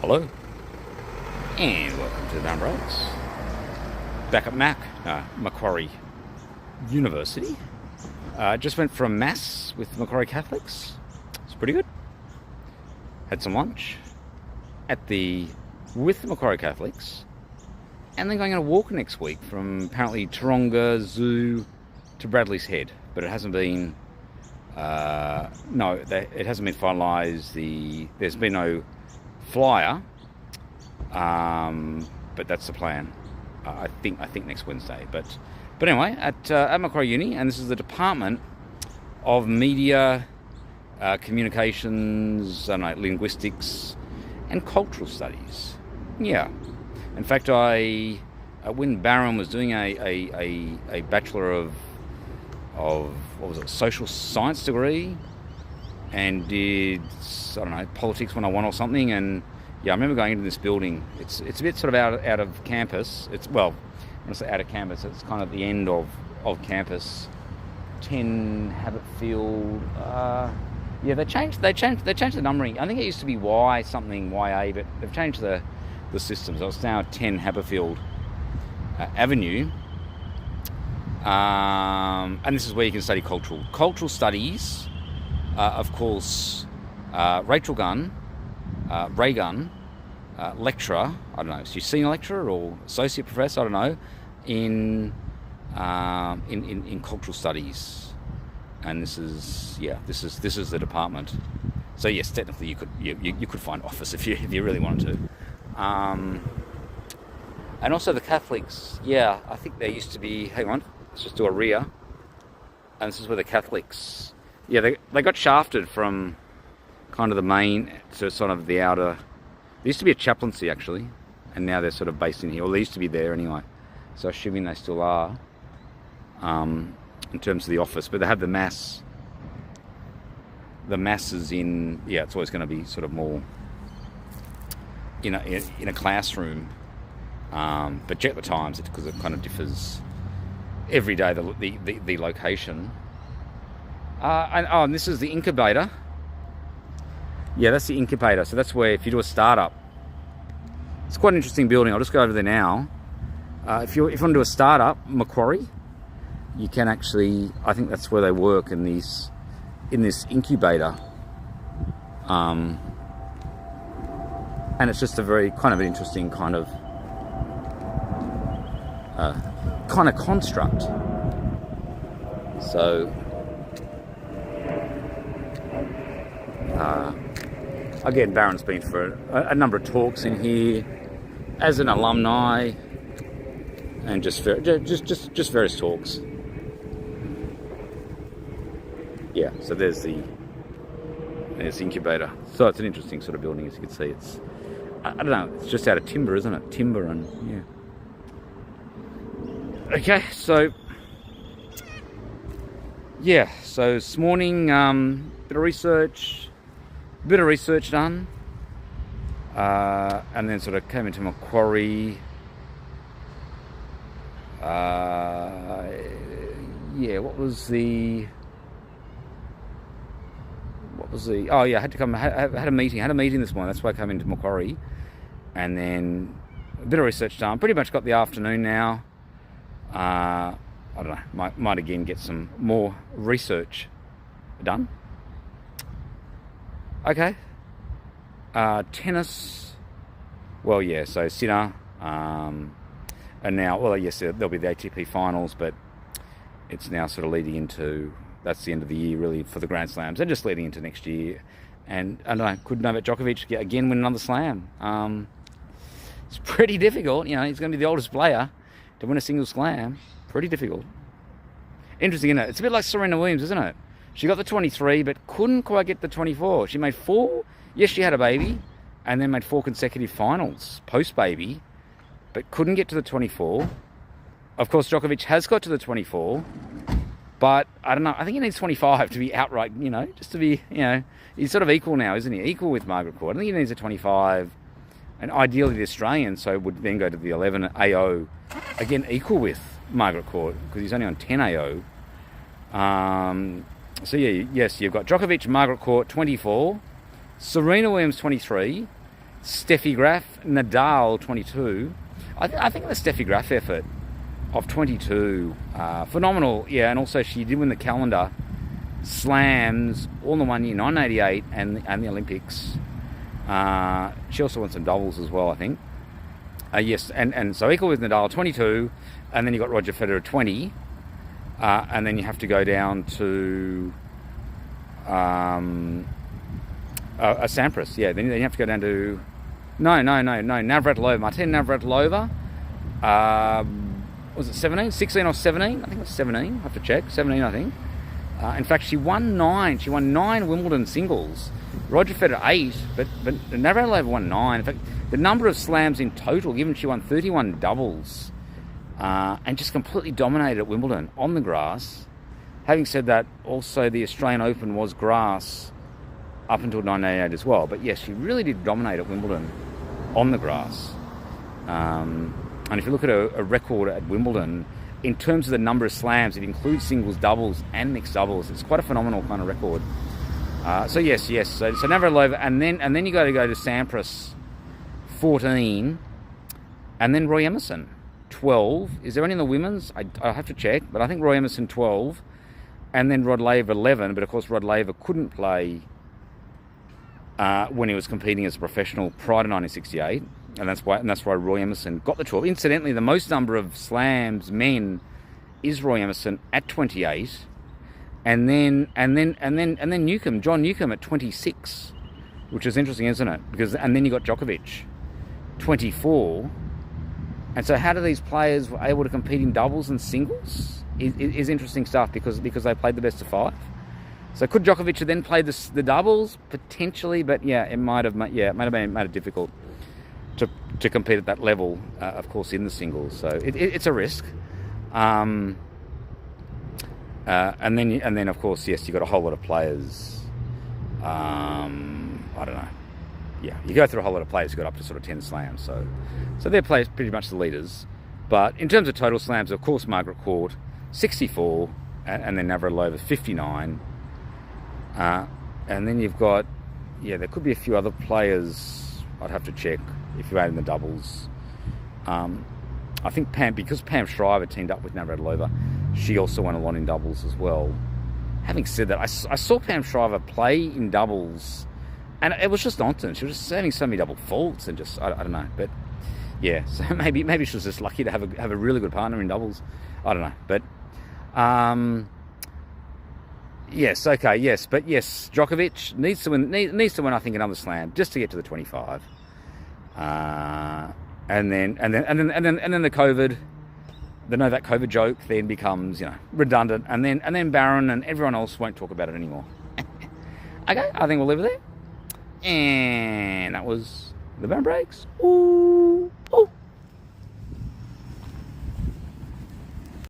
Hello, and welcome to the Down Breaks. Back at Macquarie University. Just went for a mass with Macquarie Catholics. It's pretty good. Had some lunch with the Macquarie Catholics, and then going on a walk next week from apparently Taronga Zoo to Bradley's Head, but it hasn't been. It hasn't been finalised. There's been no flyer, but that's the plan. I think next Wednesday. But anyway, at Macquarie Uni, and this is the Department of Media, Communications, Linguistics, and Cultural Studies. Yeah, in fact, when Barron was doing a Bachelor of what was it, social science degree, and did, politics 101 or something, and yeah, I remember going into this building. It's a bit sort of out of campus. When I say out of campus, it's kind of the end of campus. 10 Habit Field. They changed the numbering. I think it used to be Y something, YA, but they've changed the system. So it's now 10 Haberfield Avenue. And this is where you can study cultural studies. Of course, Rachael Gunn, Raygun, lecturer. I don't know. Is she senior lecturer or associate professor? I don't know. In cultural studies, and this is the department. So yes, technically you could find office if you really wanted to. And also the Catholics. Yeah, I think there used to be. Hang on. Let's just do a rear. And this is where the Catholics... Yeah, they got shafted from kind of the main to sort of the outer... There used to be a chaplaincy, actually. And now they're sort of based in here. Well, they used to be there anyway. So assuming they still are. In terms of the office. But they have the mass. The mass is in... Yeah, it's always going to be sort of more... in a classroom. But check the times, because it kind of differs... every day, the location. And this is the incubator. Yeah, that's the incubator. So that's where, if you do a startup, it's quite an interesting building. I'll just go over there now. If you want to do a startup, Macquarie, you can actually. I think that's where they work in this incubator. And it's just a very kind of interesting kind of construct. So again, Barron's been for a number of talks in here as an alumni, and just various talks. Yeah, so there's the incubator. So it's an interesting sort of building, as you can see. It's, I don't know, it's just out of timber, isn't it? Timber and yeah. Okay, so this morning, bit of research done, and then sort of came into Macquarie. I had to come. Had a meeting this morning. That's why I came into Macquarie, and then a bit of research done. Pretty much got the afternoon now. I don't know, might again get some more research done. Okay. Tennis. Well, yeah, so Sinner. And now, well, yes, there'll be the ATP finals, but it's now sort of leading into, that's the end of the year, really, for the Grand Slams. They're just leading into next year. And I don't know, could Novak Djokovic again win another slam? It's pretty difficult. He's going to be the oldest player to win a single slam. Pretty difficult. Interesting, isn't it? It's a bit like Serena Williams, isn't it? She got the 23, but couldn't quite get the 24. She made 4. Yes, she had a baby, and then made 4 consecutive finals post-baby, but couldn't get to the 24. Of course, Djokovic has got to the 24, but I don't know. I think he needs 25 to be outright, just to be, he's sort of equal now, isn't he? Equal with Margaret Court. I think he needs a 25, and ideally the Australian, so would then go to the 11 AO, again, equal with Margaret Court, because he's only on 10 AO. So yeah, yes, you've got Djokovic, Margaret Court, 24, Serena Williams, 23, Steffi Graf, Nadal 22. I think the Steffi Graf effort of 22, phenomenal. Yeah, and also she did win the calendar slams all in the 1 year, 1988 and the Olympics. She also won some doubles as well, I think. Yes, and so equal with Nadal 22, and then you got Roger Federer 20, and then you have to go down to Sampras. Yeah, then you have to go down to Navratilova, Martina Navratilova. Was it 17, 16 or 17? I think it was 17. I have to check. 17, I think. In fact, she won 9. She won 9 Wimbledon singles. Roger Federer 8, but Navratilova won 9. In fact, the number of slams in total, given she won 31 doubles, and just completely dominated at Wimbledon on the grass. Having said that, also the Australian Open was grass up until 1988 as well. But yes, she really did dominate at Wimbledon on the grass. And if you look at a record at Wimbledon, in terms of the number of slams, it includes singles, doubles, and mixed doubles. It's quite a phenomenal kind of record. So yes. So Navratilova, and then you got to go to Sampras, 14, and then Roy Emerson, 12. Is there any in the women's? I have to check, but I think Roy Emerson 12, and then Rod Laver 11. But of course, Rod Laver couldn't play when he was competing as a professional prior to 1968. And that's why Roy Emerson got the 12. Incidentally, the most number of slams men is Roy Emerson at 28, and then Newcomb, John Newcomb at 26, which is interesting, isn't it? And then you got Djokovic, 24. And so, how do these players were able to compete in doubles and singles? Is interesting stuff because they played the best of 5. So could Djokovic have then played the doubles potentially? But yeah, it might have made it difficult to compete at that level, of course, in the singles. So it's a risk. And then of course, yes, you got a whole lot of players. I don't know. Yeah, you go through a whole lot of players who got up to sort of 10 slams. So they're players pretty much the leaders. But in terms of total slams, of course, Margaret Court 64, and then Navratilova 59. And then you've got, there could be a few other players. I'd have to check if you add in the doubles. I think because Pam Shriver teamed up with Navratilova, she also won a lot in doubles as well. Having said that, I saw Pam Shriver play in doubles, and it was just nonsense. She was just having so many double faults, and just I don't know. But yeah, so maybe she was just lucky to have a really good partner in doubles. I don't know, but yes, okay, yes, but yes, Djokovic needs to win. I think another slam just to get to the 25. And then the COVID, the Novak COVID joke then becomes redundant, and then Barron and everyone else won't talk about it anymore. Okay, I think we'll leave it there. And that was the Barron Breaks. Ooh.